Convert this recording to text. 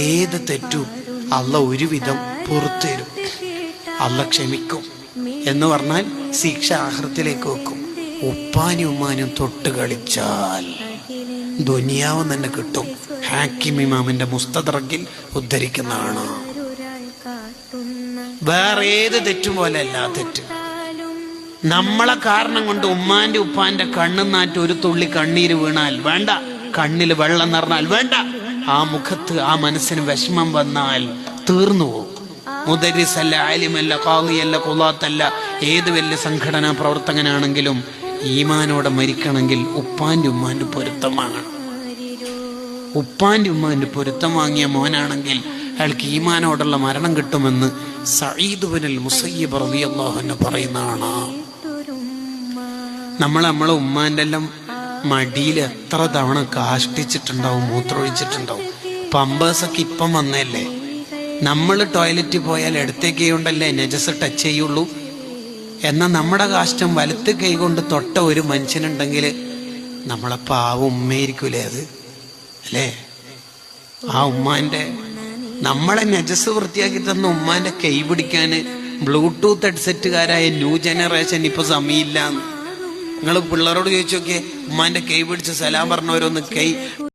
ഏത് തെറ്റും അള്ള ഒരുവിധം പുറത്തുതരും, അള്ള ക്ഷമിക്കും. എന്ന് പറഞ്ഞാൽ ശിക്ഷ ആഖിറത്തിലേക്ക് വെക്കും. ഉപ്പാനും ഉമ്മാനും തൊട്ട് കളിച്ചാൽ ദുനിയാവ് തന്നെ കിട്ടും. ഹാക്കിം ഇമാമിന്റെ മുസ്തദറക്കിൽ ഉദ്ധരിക്കുന്നതാണ്. വേറെ ഏത് തെറ്റും പോലെ അല്ല തെറ്റ്. നമ്മളെ കാരണം കൊണ്ട് ഉമ്മാന്റെ ഉപ്പാന്റെ കണ്ണുനാറ്റ് ഒരു തുള്ളി കണ്ണീര് വീണാൽ വേണ്ട, കണ്ണിൽ വെള്ളം നിറഞ്ഞാൽ വേണ്ട, ആ മുഖത്ത് ആ മനസ്സിന് വിഷമം വന്നാൽ തീർന്നു പോകും. മുദരിസല്ല, ആലിമല്ല, ഖാദിയല്ല, ഖുളാത്തല്ല, ഏത് വലിയ സംഘടനാ പ്രവർത്തകനാണെങ്കിലും ഈമാനോടെ മരിക്കണമെങ്കിൽ ഉപ്പാന്റെ ഉമ്മാന്റെ പൊരുത്തം വാങ്ങണം. ഉപ്പാന്റെ ഉമ്മാന്റെ പൊരുത്തം വാങ്ങിയ മോനാണെങ്കിൽ അയാൾക്ക് ഈമാനോടുള്ള മരണം കിട്ടുമെന്ന് സഈദ് ഇബ്നുൽ മുസയ്യിബ് റളിയല്ലാഹു അൻഹു പറയുന്നതാണ്. നമ്മളെ ഉമ്മാന്റെ എല്ലാം മടിയിൽ എത്ര തവണ കാഷ്ടിച്ചിട്ടുണ്ടാവും, മൂത്രമൊഴിച്ചിട്ടുണ്ടാവും. പമ്പേഴ്സൊക്കെ ഇപ്പം വന്നല്ലേ. നമ്മൾ ടോയ്ലറ്റിൽ പോയാൽ ഇടത്തെ കൈ കൊണ്ടല്ലേ നജസ് ടച്ച് ചെയ്യുള്ളൂ. എന്നാൽ നമ്മുടെ കാഷ്ടം വലത്ത് കൈ കൊണ്ട് തൊട്ട ഒരു മനുഷ്യനുണ്ടെങ്കിൽ നമ്മളെ പാവം ഉമ്മയായിരിക്കൂലേ അത്, അല്ലേ? ആ ഉമ്മാന്റെ നമ്മളെ നജസ് വൃത്തിയാക്കി തന്ന ഉമ്മാന്റെ കൈ പിടിക്കാൻ ബ്ലൂടൂത്ത് ഹെഡ്സെറ്റുകാരായ ന്യൂ ജനറേഷൻ ഇപ്പൊ സമയമില്ല. നിങ്ങൾ പിള്ളേരോട് ചോദിച്ചു നോക്കിയേ, ഉമ്മാന്റെ കൈ പിടിച്ച് സലാം പറഞ്ഞവരൊന്ന് കൈ